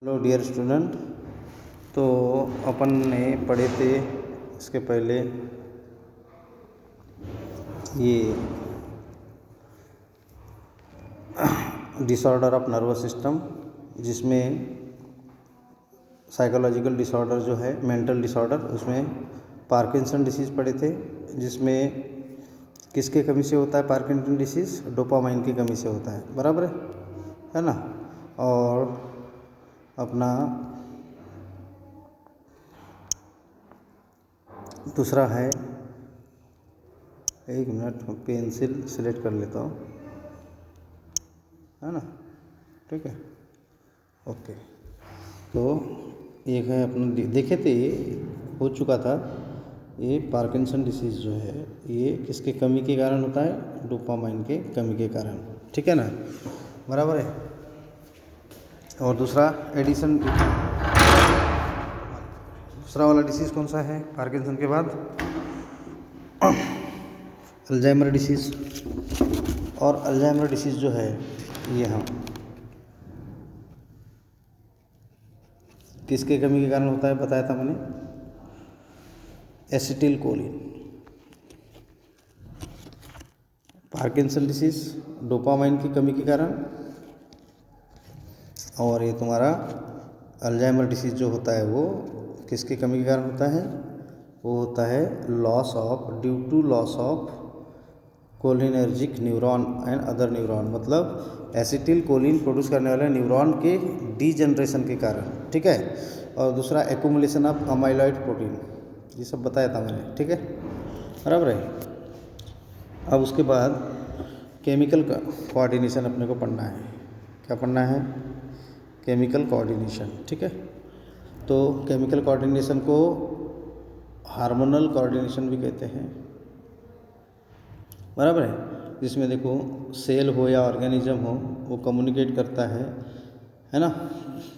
Hello dear student. तो अपन ने पढ़े थे इसके पहले ये डिसऑर्डर ऑफ नर्वस सिस्टम, जिसमें साइकोलॉजिकल डिसऑर्डर जो है मेंटल डिसऑर्डर, उसमें पार्किंसन डिसीज़ पढ़े थे, जिसमें किसके कमी से होता है पार्किंसन डिसीज़? डोपामाइन की कमी से होता है, बराबर है ना। और अपना दूसरा है, एक मिनट पेंसिल सिलेक्ट कर लेता हूँ, है ना, ठीक है, ओके। तो एक है अपना देखे थे, ये हो चुका था, ये पार्किंसन डिसीज़ जो है ये किसके कमी के कारण होता है? डोपामाइन के कमी के कारण, ठीक है ना, बराबर है। और दूसरा एडिसन, दूसरा वाला डिसीज़ कौन सा है पार्किंसन के बाद? Alzheimer disease. और अल्जाइमर डिसीज़ जो है ये हम किसके कमी के कारण होता है बताया था मैंने? Acetyl choline. Parkinson disease dopamine की कमी के कारण, और ये तुम्हारा अल्जाइमर डिसीज़ जो होता है वो किसकी कमी के कारण होता है? वो होता है loss of, due to loss of cholinergic neuron and other neuron, मतलब एसिटिल कोलिन प्रोड्यूस करने वाले न्यूरॉन के डीजनरेशन के कारण, ठीक है। और दूसरा एक्यूमुलेशन ऑफ अमाइलॉइड प्रोटीन, ये सब बताया था मैंने, ठीक है, बराबर है। अब उसके बाद केमिकल का कोऑर्डिनेशन अपने को पढ़ना है। क्या पढ़ना है? केमिकल कोऑर्डिनेशन, ठीक है। तो केमिकल कोऑर्डिनेशन को हार्मोनल कोऑर्डिनेशन भी कहते हैं, बराबर है। जिसमें देखो सेल हो या ऑर्गेनिज्म हो, वो कम्युनिकेट करता है ना,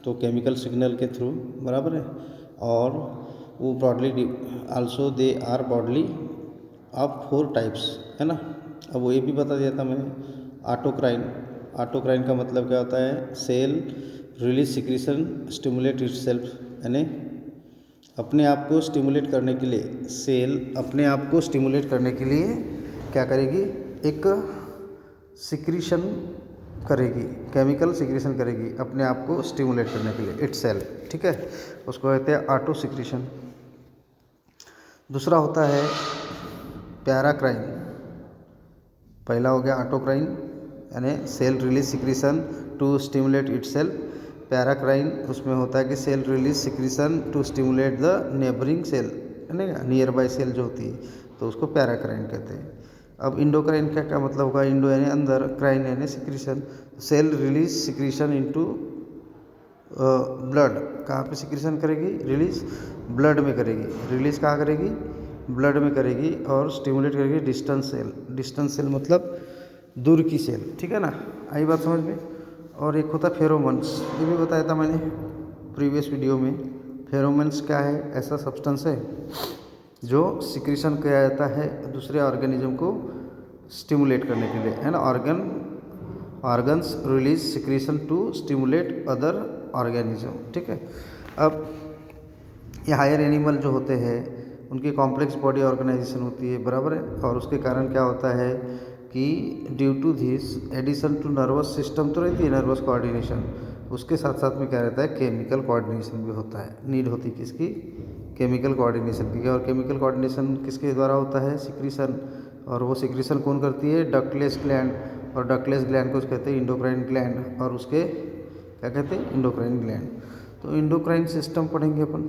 तो केमिकल सिग्नल के थ्रू, बराबर है। और वो broadly also they are broadly of 4 types, है ना। अब वो ये भी बता दिया था मैंने, ऑटोक्राइन। ऑटोक्राइन का मतलब क्या होता है? Cell release secretion stimulate itself, यानी अपने आप को स्टिमुलेट करने के लिए, सेल अपने आप को स्टिमुलेट करने के लिए क्या करेगी? एक सिक्रीशन करेगी, केमिकल सिक्रीशन करेगी अपने आप को स्टिमुलेट करने के लिए, इटसेल्फ, ठीक है, उसको कहते हैं ऑटो सिक्रीशन। दूसरा होता है पैराक्राइन। पहला हो गया ऑटोक्राइन, यानी cell release secretion to stimulate itself. Paracrine उसमें होता है कि cell release secretion to stimulate the neighbouring cell, है ना, नियर बाय सेल जो होती है, तो उसको पैराक्राइन कहते हैं। अब इंडोक्राइन का क्या मतलब होगा? इंडो यानी अंदर, क्राइन यानी सिक्रीशन, cell release secretion into blood. कहाँ पे सिक्रीशन करेगी? रिलीज ब्लड में करेगी। रिलीज कहाँ करेगी? ब्लड में करेगी। और स्टिमुलेट करेगी डिस्टेंस सेल। डिस्टेंस सेल मतलब दूर की सेल, ठीक है ना, आई बात समझ में। और एक होता है फेरोमोन्स, ये भी बताया था मैंने प्रीवियस वीडियो में। फेरोमोन्स क्या है? ऐसा सब्सटेंस है जो सिक्रीशन किया जाता है दूसरे ऑर्गेनिज्म को स्टिमुलेट करने के लिए, है ना। Organs release secretion to stimulate other organism, ठीक है। अब ये हायर एनिमल जो होते हैं उनकी कॉम्प्लेक्स बॉडी ऑर्गेनाइजेशन होती है, बराबर है। और उसके कारण क्या होता है कि due to this addition to nervous system तो रहती है नर्वस कोऑर्डिनेशन, उसके साथ साथ में क्या रहता है? केमिकल कोऑर्डिनेशन भी होता है, नीड होती है किसकी? केमिकल कोऑर्डिनेशन की। और केमिकल कोऑर्डिनेशन किसके द्वारा होता है? सिक्रीशन। और वो सिक्रीशन कौन करती है? Ductless gland. और डक्टलेस ग्लैंड को कहते हैं इंडोक्राइन ग्लैंड, और उसके क्या कहते हैं? Endocrine gland. तो इंडोक्राइन सिस्टम पढ़ेंगे अपन।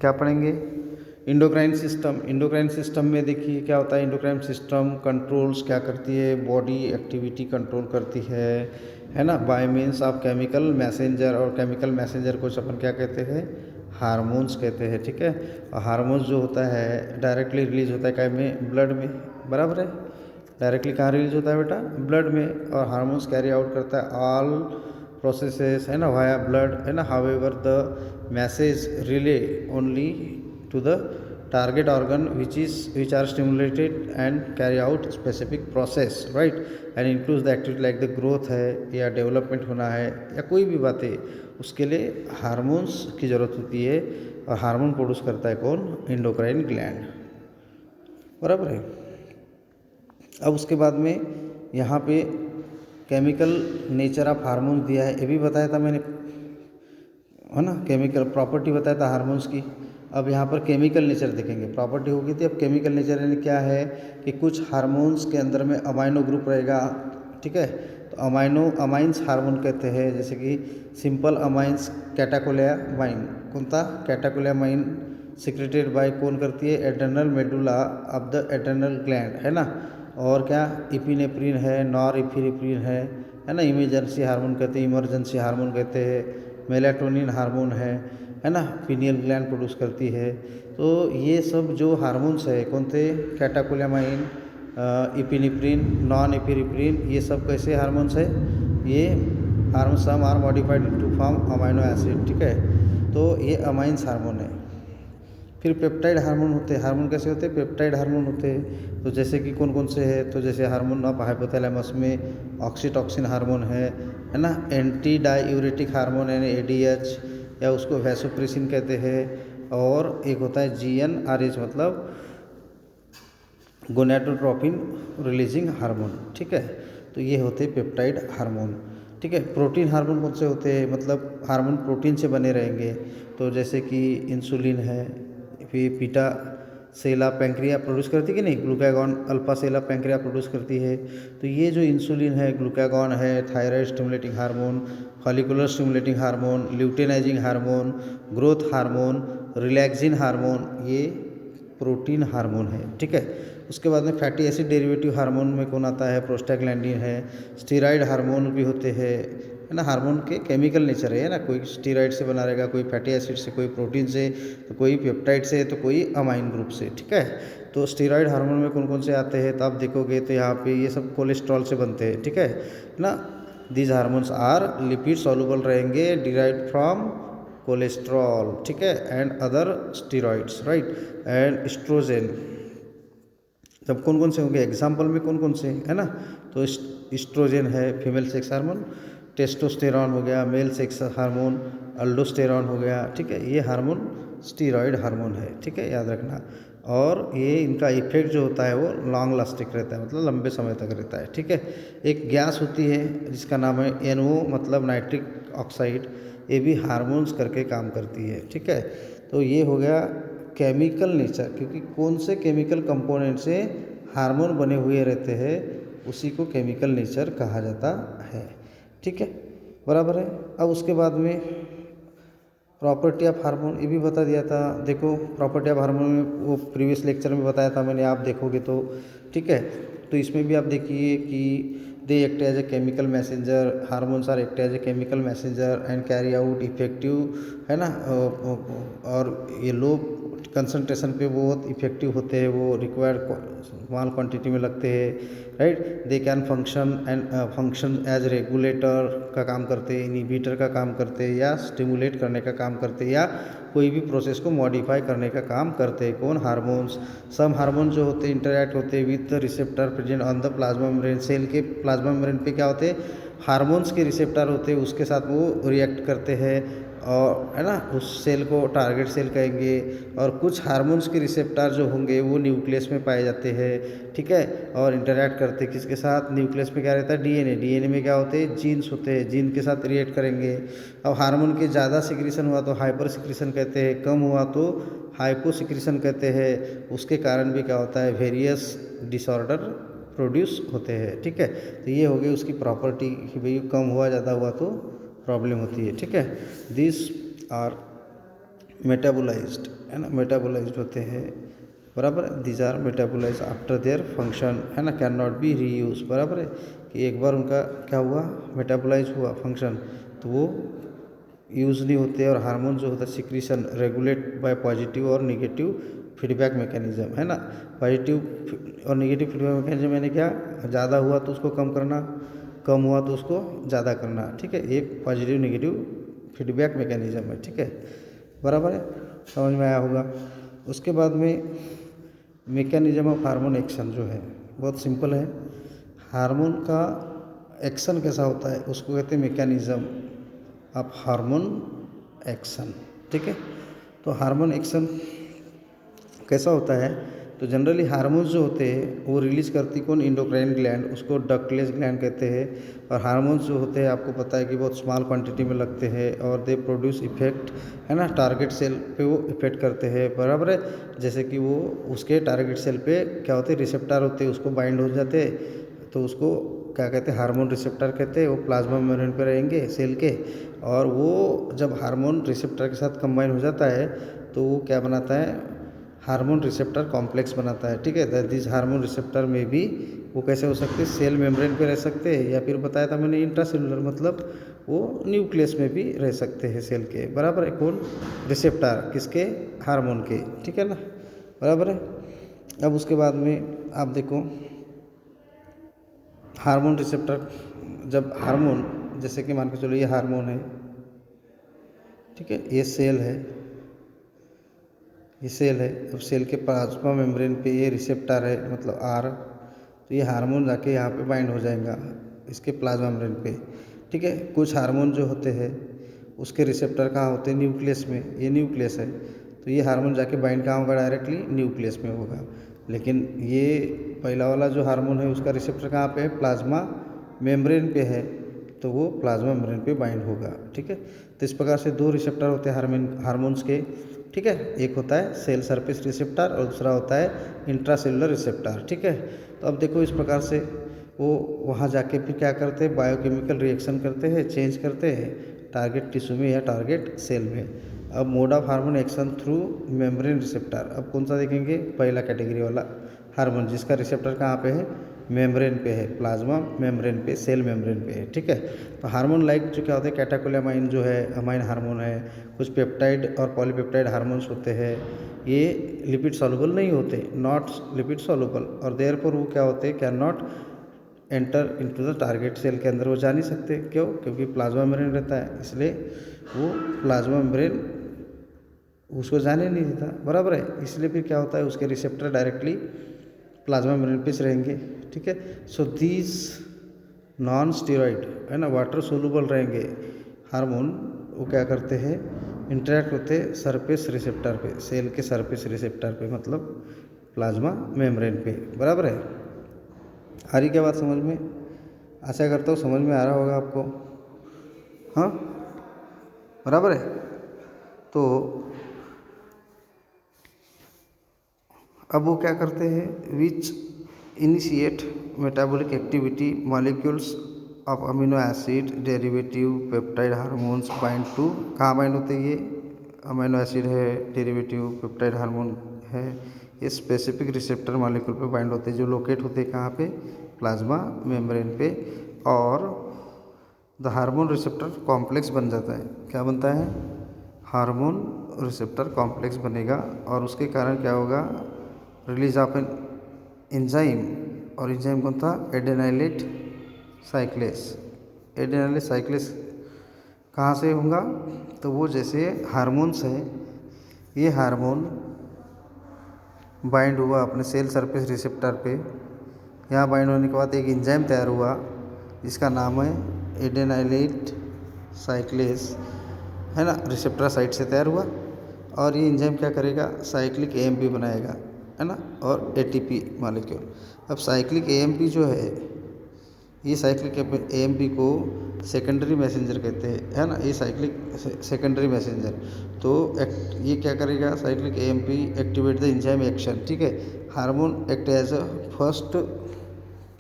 क्या पढ़ेंगे? Endocrine system. इंडोक्राइन सिस्टम में देखिए क्या होता है? इंडोक्राइन सिस्टम कंट्रोल्स क्या करती है? बॉडी एक्टिविटी कंट्रोल करती है ना, bye means of chemical messenger. और केमिकल मैसेंजर को अपन क्या कहते हैं? हार्मोन्स कहते हैं, ठीक है। और हार्मोन्स जो होता है डायरेक्टली रिलीज होता है क्या में? ब्लड में, बराबर है। डायरेक्टली कहाँ रिलीज होता है बेटा? ब्लड में। और हार्मोन्स कैरी आउट करता है ऑल प्रोसेसेस, है ना, वाया ब्लड, है ना। However the message relay only to the target organ which are stimulated and carry out specific process, right, and includes the activity like the growth है या development होना है या कोई भी बातें, उसके लिए हार्मोन्स की ज़रूरत होती है। और हार्मोन प्रोड्यूस करता है कौन? एंडोक्राइन ग्लैंड, बराबर है। अब उसके बाद में यहाँ पे केमिकल नेचर ऑफ हार्मोन्स दिया है, ये भी बताया था मैंने, है ना, केमिकल प्रॉपर्टी बताया था हार्मोन्स की। अब यहाँ पर केमिकल नेचर देखेंगे, प्रॉपर्टी होगी थी, अब केमिकल नेचर यानी क्या है कि कुछ हार्मोन्स के अंदर में अमाइनो ग्रुप रहेगा, ठीक है, तो अमाइंस हार्मोन कहते हैं, जैसे कि सिंपल अमाइंस कैटाकोलेमाइन, कौन था? कैटाकोलेमाइन सिक्रेटेड बाय कौन करती है? Adrenal medulla of the adrenal gland, है ना। और क्या? इपिनेफ्रिन है, नॉर इपिनेफ्रिन है ना, इमरजेंसी हार्मोन कहते हैं, इमरजेंसी हार्मोन कहते हैं, मेलाटोनिन हार्मोन है ना, पीनियल ग्लैंड प्रोड्यूस करती है। तो ये सब जो हार्मोन्स है कौन थे? कैटाकोलेमाइन, इपिनेफ्रिन, नॉन इपिनेफ्रिन, ये सब कैसे हार्मोन्स है? ये hormone some are modified to form amino acid, ठीक है, तो ये अमाइंस हार्मोन है। फिर पेप्टाइड हार्मोन होते हैं। हार्मोन कैसे होते हैं? पेप्टाइड हार्मोन होते हैं। तो जैसे कि कौन कौन से हैं? तो जैसे हार्मोन ऑफ हाइपोथैलेमस में ऑक्सीटॉक्सिन हार्मोन है ना, एंटी डाययूरेटिक हार्मोन यानी एडीएच, या उसको वैसोप्रेसिन कहते हैं। और एक होता है जीएनआरएच, मतलब गोनेडोट्रोपिन रिलीजिंग हार्मोन, ठीक है। तो ये होते हैं पेप्टाइड हार्मोन, ठीक है। प्रोटीन हार्मोन कौन से होते हैं? मतलब हार्मोन प्रोटीन से बने रहेंगे, तो जैसे कि इंसुलिन है, फिर बीटा सेला पैंक्रिया प्रोड्यूस करती है कि नहीं, ग्लूकागॉन अल्फा सेला पैंक्रिया प्रोड्यूस करती है। तो ये जो इंसुलिन है, ग्लूकागॉन है, thyroid stimulating hormone, follicular stimulating hormone, luteinising hormone, growth hormone, relaxin hormone, ये प्रोटीन हार्मोन है, ठीक है। उसके बाद में फैटी एसिड डेरिवेटिव हार्मोन में कौन आता है? प्रोस्टाग्लैंडिन है। स्टीरॉयड हार्मोन भी होते हैं, है ना। हार्मोन के केमिकल नेचर है ना, कोई स्टीरॉयड से बना रहेगा, कोई फैटी एसिड से, कोई प्रोटीन से, तो कोई पेप्टाइड से, तो कोई अमाइन ग्रुप से, ठीक है। तो स्टीरॉयड हार्मोन में कौन कौन से आते हैं? तो आप देखोगे तो यहाँ पे ये सब कोलेस्ट्रॉल से बनते हैं, ठीक है ना। These hormones are lipid soluble रहेंगे, डिराइव्ड फ्रॉम कोलेस्ट्रॉल, ठीक है, and other steroids, right, and oestrogen. तब कौन कौन से होंगे? एग्जाम्पल में कौन कौन से, है ना, तो एस्ट्रोजन है फीमेल सेक्स हार्मोन, टेस्टोस्टेरॉन हो गया मेल सेक्स हार्मोन, अल्डोस्टेरॉन हो गया, ठीक है, ये हार्मोन स्टीरॉयड हार्मोन है, ठीक है, याद रखना। और ये इनका इफेक्ट जो होता है वो लॉन्ग लास्टिक रहता है, मतलब लंबे समय तक रहता है, ठीक है। एक गैस होती है जिसका नाम है NO, मतलब नाइट्रिक ऑक्साइड, ये भी हार्मोन्स करके काम करती है, ठीक है। तो ये हो गया केमिकल नेचर, क्योंकि कौन से केमिकल कंपोनेंट से हार्मोन बने हुए रहते हैं उसी को केमिकल नेचर कहा जाता है, ठीक है, बराबर है। अब उसके बाद में प्रॉपर्टी ऑफ हार्मोन, ये भी बता दिया था। देखो प्रॉपर्टी ऑफ हार्मोन में वो प्रीवियस लेक्चर में बताया था मैंने, आप देखोगे तो, ठीक है। तो इसमें भी आप देखिए कि they act as a chemical messenger, hormones are act as a chemical messenger and carry out effective, है ना। और ये लो कंसंट्रेशन पे बहुत इफेक्टिव होते हैं, वो रिक्वायर्ड स्मॉल क्वांटिटी में लगते हैं, right. They can function as regulator का काम करते हैं, इनिबिटर का काम करते हैं, या स्टिमुलेट करने का काम करते हैं, या कोई भी प्रोसेस को मॉडिफाई करने का काम करते हैं। कौन? हार्मोन्स। सम हार्मोन जो होते हैं इंटरैक्ट होते हैं with the receptor present on the plasma membrane. Cell के प्लाज्मा मेम्ब्रेन पे क्या होते हैं? हार्मोन्स के रिसेप्टर होते हैं, उसके साथ वो रिएक्ट करते हैं, और है ना, उस सेल को टारगेट सेल कहेंगे। और कुछ हार्मोन्स के रिसेप्टर जो होंगे वो न्यूक्लियस में पाए जाते हैं, ठीक है, और इंटरैक्ट करते हैं किसके साथ? न्यूक्लियस में क्या रहता है? डीएनए में क्या होते हैं? जीन्स होते हैं, जीन के साथ रिएक्ट करेंगे। अब हार्मोन के ज़्यादा सिक्रीशन हुआ तो हाइपर सिक्रीशन कहते हैं, कम हुआ तो हाइपो सिक्रीशन कहते हैं। उसके कारण भी क्या होता है? वेरियस डिसऑर्डर प्रोड्यूस होते हैं, ठीक है। तो ये हो गई उसकी प्रॉपर्टी कि भाई कम हुआ ज़्यादा हुआ तो प्रॉब्लम होती है, ठीक है। दिस आर मेटाबोलाइज्ड, है ना, मेटाबोलाइज्ड होते हैं, बराबर है। These are metabolise after their function, है ना, कैन नॉट बी रीयूज, बराबर है कि एक बार उनका क्या हुआ? मेटाबोलाइज हुआ फंक्शन, तो वो यूज़ नहीं होते। और हार्मोन जो होता है सिक्रीशन रेगुलेट बाय पॉजिटिव और निगेटिव फीडबैक मैकेनिज्म, है ना। पॉजिटिव और निगेटिव फीडबैक मैकेनिज्म यानी क्या? ज़्यादा हुआ तो उसको कम करना, कम हुआ तो उसको ज़्यादा करना, ठीक है, ये पॉजिटिव निगेटिव फीडबैक मैकेनिज्म है, ठीक है, बराबर है, समझ में आया होगा। उसके बाद में मैकेनिज्म ऑफ हार्मोन एक्शन जो है बहुत सिंपल है। हार्मोन का एक्शन कैसा होता है उसको कहते हैं मैकेनिज्म ऑफ हार्मोन एक्शन, ठीक है। तो हार्मोन एक्शन कैसा होता है, तो जनरली हार्मोन्स जो होते हैं वो रिलीज करती कौन, इंडोक्राइन ग्लैंड, उसको डक्टलेस ग्लैंड कहते हैं। और हार्मोन्स जो होते हैं आपको पता है कि बहुत स्मॉल क्वांटिटी में लगते हैं और दे प्रोड्यूस इफेक्ट, है ना, टारगेट सेल पे वो इफेक्ट करते हैं, बराबर है। जैसे कि वो उसके टारगेट सेल पे क्या होते हैं, रिसेप्टर होते हैं, उसको बाइंड हो जाते हैं, तो उसको क्या कहते हैं, हार्मोन रिसेप्टर कहते हैं। वो प्लाज्मा मेम्ब्रेन पे रहेंगे सेल के, और वो जब हार्मोन रिसेप्टर के साथ कंबाइन हो जाता है तो वो क्या बनाता है, हार्मोन रिसेप्टर कॉम्प्लेक्स बनाता है, ठीक है। दिस हार्मोन रिसेप्टर में भी वो कैसे हो सकते हैं, सेल मेम्ब्रेन पे रह सकते हैं, या फिर बताया था मैंने इंट्रासेलुलर, मतलब वो न्यूक्लियस में भी रह सकते हैं सेल के, बराबर है। कौन, रिसेप्टर किसके, हार्मोन के, ठीक है ना, बराबर है। अब उसके बाद में आप देखो हार्मोन रिसेप्टर, जब हार्मोन, जैसे कि मान के चलो ये हार्मोन है, ठीक है, ये सेल है, ये सेल है। अब सेल के प्लाज्मा मेम्ब्रेन पे ये रिसेप्टर है, मतलब आर, तो ये हार्मोन जाके यहाँ पे बाइंड हो जाएगा इसके प्लाज्मा मेम्ब्रेन पे, ठीक है। कुछ हार्मोन जो होते हैं उसके रिसेप्टर कहाँ होते हैं, न्यूक्लियस में, ये न्यूक्लियस है, तो ये हार्मोन जाके बाइंड कहाँ होगा, डायरेक्टली न्यूक्लियस में होगा। लेकिन ये पहला वाला जो हार्मोन है उसका रिसेप्टर कहाँ पे है, प्लाज्मा मेम्ब्रेन पे है, तो वो प्लाज्मा मेम्ब्रेन पे बाइंड होगा, ठीक है। तो इस प्रकार से दो रिसेप्टर होते हैं हार्मोन्स के, ठीक है। एक होता है सेल सरफेस रिसेप्टर और दूसरा होता है इंट्रासेलुलर रिसेप्टर, ठीक है। तो अब देखो इस प्रकार से वो वहाँ जाके फिर क्या करते हैं, बायोकेमिकल रिएक्शन करते हैं, चेंज करते हैं टारगेट टिश्यू में या टारगेट सेल में। अब mode of hormone action through membrane receptor, अब कौन सा देखेंगे, पहला कैटेगरी वाला हार्मोन जिसका रिसेप्टर कहाँ पे है, मेम्ब्रेन पे है, प्लाज्मा मेम्ब्रेन पे, सेल मेम्ब्रेन पे है, ठीक है। तो हार्मोन लाइक जो क्या होते हैं, कैटेकोलेमाइन जो है अमाइन हार्मोन है, कुछ पेप्टाइड और पॉलीपेप्टाइड हार्मोन्स होते हैं, ये लिपिड सॉल्युबल नहीं होते, नॉट लिपिड सॉल्युबल, और देयरफॉर वो क्या होते हैं, can not enter into the target cell के अंदर वो जा नहीं सकते, क्यों, क्योंकि प्लाज्मा मेम्ब्रेन रहता है, इसलिए वो प्लाज्मा मेम्ब्रेन उसको जाने नहीं देता, बराबर है। इसलिए फिर क्या होता है, उसके रिसेप्टर डायरेक्टली प्लाज्मा मेम्ब्रेन पे रहेंगे, ठीक है। सो दीज नॉन स्टेरॉइड, है ना, वाटर सोलुबल रहेंगे हार्मोन, वो क्या करते हैं, इंटरेक्ट होते हैं सरफेस रिसेप्टर पे, सेल के सरफेस रिसेप्टर पे, मतलब प्लाज्मा मेम्ब्रेन पे, बराबर है। आ रही क्या बात समझ में, आशा करता हूँ समझ में आ रहा होगा आपको, हाँ, बराबर है। तो अब वो क्या करते हैं, which initiate metabolic activity molecules of amino acid derivative peptide hormones bind to, कहाँ बाइंड होते हैं, ये अमीनो एसिड है, डेरिवेटिव पेप्टाइड हार्मोन है, ये स्पेसिफिक रिसेप्टर मॉलिक्यूल पे बाइंड होते हैं, जो लोकेट होते हैं कहाँ पे, प्लाज्मा मेम्ब्रेन पे, और द हार्मोन रिसेप्टर कॉम्प्लेक्स बन जाता है, क्या बनता है, हार्मोन रिसेप्टर कॉम्प्लेक्स बनेगा, और उसके कारण क्या होगा, रिलीज ऑफ एन एंजाइम, और एंजाइम कौन था, एडेनाइलेट साइक्लेस। एडेनाइलेट साइक्लेस कहाँ से होगा, तो वो जैसे हार्मोन्स है, ये हार्मोन बाइंड हुआ अपने सेल सरफेस रिसेप्टर पे, यहाँ बाइंड होने के बाद एक एंजाइम तैयार हुआ जिसका नाम है एडेनाइलेट साइक्लेस, है ना, रिसेप्टर साइट से तैयार हुआ, और ये एंजाइम क्या करेगा, साइक्लिक एएमपी बनाएगा, है ना, और एटीपी मॉलिक्यूल। अब साइक्लिक एएमपी जो है, ये साइक्लिक एएमपी को सेकेंडरी मैसेंजर कहते हैं, है ना, ये साइक्लिक सेकेंडरी मैसेंजर, तो ये क्या करेगा, cyclic AMP activate the enzyme action, ठीक है। Hormone act as a first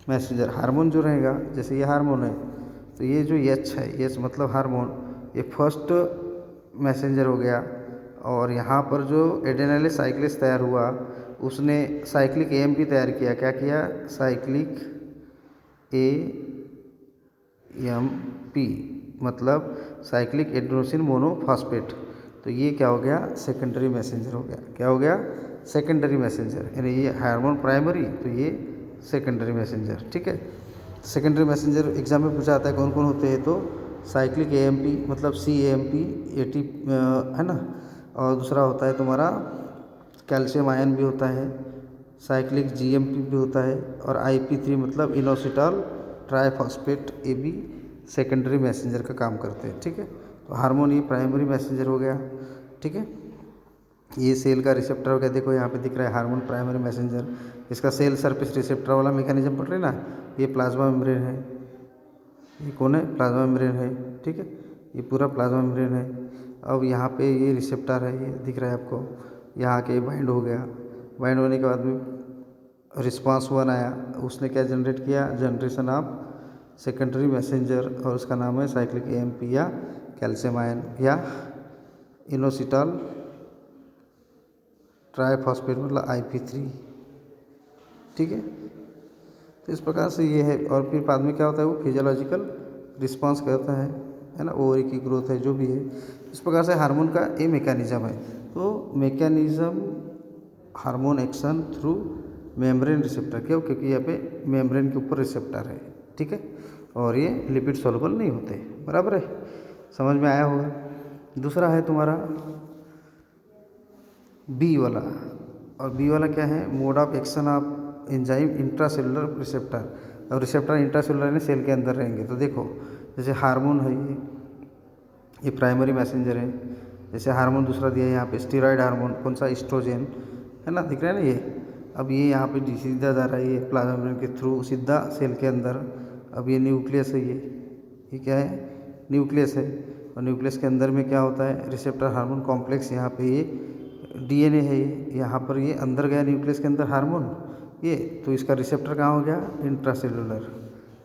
messenger, hormone जो रहेगा, जैसे ये हार्मोन है, तो ये जो एच है, एच मतलब हार्मोन, ये फर्स्ट मैसेंजर हो गया, और यहाँ पर जो एडेनाइलेट साइक्लेस तैयार हुआ उसने साइक्लिक एएमपी तैयार किया, क्या किया, साइक्लिक एएमपी मतलब साइक्लिक एडेनोसिन मोनोफॉस्फेट, तो ये क्या हो गया, सेकेंडरी मैसेंजर हो गया, क्या हो गया, सेकेंडरी मैसेंजर, यानी ये हार्मोन प्राइमरी, तो ये सेकेंडरी मैसेंजर, ठीक है। सेकेंडरी मैसेंजर एग्जाम में पूछा आता है कौन कौन होते हैं, तो साइक्लिक एएमपी मतलब CAMP 80, है ना, और दूसरा होता है तुम्हारा कैल्शियम आयन भी होता है, साइक्लिक जीएमपी भी होता है, और IP3 मतलब इनोसिटॉल ट्राइफॉस्फेट, ये भी सेकेंडरी मैसेंजर का काम करते हैं। ठीक है, तो हार्मोन ये प्राइमरी मैसेंजर हो गया। ठीक है, ये सेल का रिसेप्टर हो गया। देखो यहाँ पे दिख रहा है हार्मोन प्राइमरी मैसेंजर। इसका सेल सरफेस रिसेप्टर वाला मैकेनिज्म पढ़ रहे ना, ये प्लाज्मा मेम्ब्रेन है। ये कौन है? प्लाज्मा मेम्ब्रेन है। ठीक है, ये पूरा प्लाज्मा मेम्ब्रेन है। अब यहाँ पे ये रिसेप्टर है, ये दिख रहा है आपको। यहाँ के बाइंड हो गया, बाइंड होने के बाद में रिस्पांस 1 आया, उसने क्या जनरेट किया? जनरेशन ऑफ सेकेंडरी मैसेंजर, और उसका नाम है साइक्लिक AMP या कैल्शियम आयन या इनोसिटॉल ट्राइफॉस्फेट मतलब IP3। ठीक है, तो इस प्रकार से ये है। और फिर बाद में क्या होता है? वो फिजियोलॉजिकल रिस्पांस करता है ना, ओवरी की ग्रोथ है जो भी है। इस प्रकार से हार्मोन का ये मैकेनिज्म है। तो mechanism hormone action through membrane receptor, क्यों? क्योंकि यहाँ पे मेम्ब्रेन के ऊपर रिसेप्टर है। ठीक है, और ये लिपिड सॉल्युबल नहीं होते। बराबर है, समझ में आया होगा। दूसरा है तुम्हारा बी वाला, और बी वाला क्या है? Mode of action of enzyme intracellular receptor. और रिसेप्टर इंट्रासेलुलर यानी सेल के अंदर रहेंगे। तो देखो, जैसे हार्मोन है, ये प्राइमरी मैसेंजर है। जैसे हार्मोन दूसरा दिया है यहाँ पे, स्टेरॉयड हार्मोन, कौन सा? एस्ट्रोजन, है ना, दिख रहा है ना ये। अब ये यहाँ पे सीधा जा रहा है, ये प्लाज्मा मेम्ब्रेन के थ्रू सीधा सेल के अंदर। अब ये न्यूक्लियस है, ये क्या है? न्यूक्लियस है। और न्यूक्लियस के अंदर में क्या होता है? Receptor hormone complex. यहाँ पे ये DNA है, ये यहाँ पर ये अंदर गया न्यूक्लियस के अंदर हार्मोन, ये तो इसका रिसेप्टर कहाँ हो गया? इंट्रासेलुलर।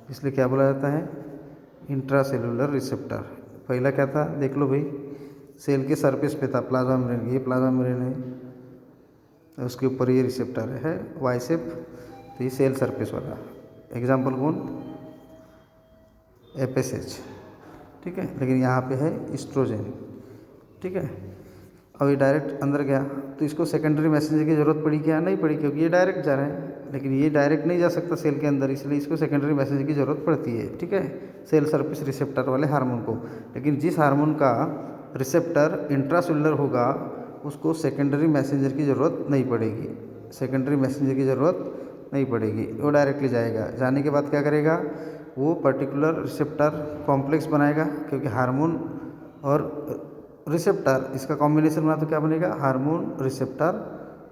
इसलिए क्या बोला जाता है? Intracellular receptor. पहला क्या था? देख लो भाई, सेल के सरफेस पे था प्लाज्मा मेम्ब्रेन, ये प्लाज्मा मेम्ब्रेन है, उसके ऊपर ये रिसेप्टर है वाई शेप। तो ये सेल सरफेस वाला एग्जाम्पल कौन? FSH। ठीक है, लेकिन यहाँ पे है एस्ट्रोजन। ठीक है, अब ये डायरेक्ट अंदर गया, तो इसको सेकेंडरी मैसेंजर की ज़रूरत पड़ी क्या? नहीं पड़ी, क्योंकि ये डायरेक्ट जा रहा है। लेकिन ये डायरेक्ट नहीं जा सकता सेल के अंदर, इसलिए इसको सेकेंडरी मैसेंजर की ज़रूरत पड़ती है। ठीक है, सेल सरफेस रिसेप्टर वाले हार्मोन को। लेकिन जिस हार्मोन का रिसेप्टर इंट्रासेलुलर होगा, उसको सेकेंडरी मैसेंजर की ज़रूरत नहीं पड़ेगी। सेकेंडरी मैसेंजर की ज़रूरत नहीं पड़ेगी, वो डायरेक्टली जाएगा। जाने के बाद क्या करेगा? वो पर्टिकुलर रिसेप्टर कॉम्प्लेक्स बनाएगा, क्योंकि हार्मोन और रिसेप्टर इसका कॉम्बिनेशन बना तो क्या बनेगा? हार्मोन रिसेप्टर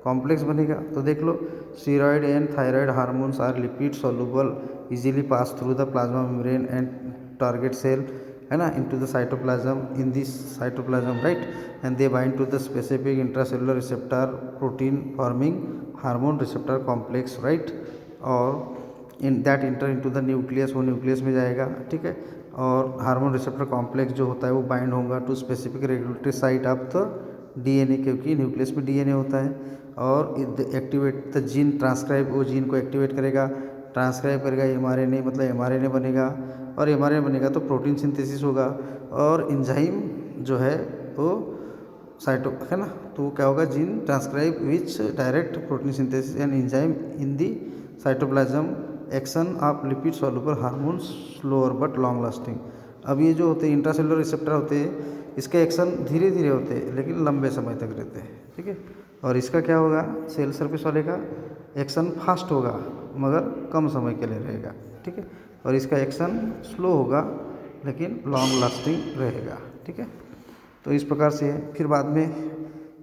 कॉम्प्लेक्स बनेगा। तो देख लो, steroid and thyroid hormones are lipid soluble, easily pass through the plasma membrane and target cell, है ना, into the cytoplasm, in this cytoplasm, right, and they bind to the specific intracellular receptor protein forming hormone receptor complex, right, और in that enter into the nucleus, वो nucleus में जाएगा। ठीक है, और hormone receptor complex जो होता है वो बाइंड होगा to specific regulatory site of the DNA, क्योंकि न्यूक्लियस में DNA होता है, और एक्टिवेट द जीन ट्रांसक्राइब, वो जीन को एक्टिवेट करेगा, ट्रांसक्राइब करेगा mRNA, मतलब mRNA बनेगा, और mRNA बनेगा तो प्रोटीन सिंथेसिस होगा, और एंजाइम जो है वो साइटो, है ना, तो वो क्या होगा? Gene transcribe which direct protein synthesis and enzyme in the cytoplasm, action of lipid soluble hormone, slower but long lasting. अब ये जो होते हैं इंट्रासेलुलर रिसेप्टर होते हैं, इसके एक्शन धीरे धीरे होते हैं लेकिन लंबे समय तक रहते हैं। ठीक है, और इसका क्या होगा? सेल सरफेस वाले का एक्शन फास्ट होगा मगर कम समय के लिए रहेगा। ठीक है, और इसका एक्शन स्लो होगा लेकिन लॉन्ग लास्टिंग रहेगा। ठीक है, तो इस प्रकार से है। फिर बाद में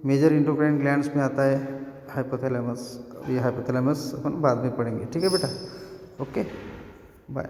मेजर इंडोक्राइन ग्लैंड्स में आता है हाइपोथैलेमस। ये हाइपोथैलेमस अपन बाद में पढ़ेंगे। ठीक है बेटा, ओके, बाय।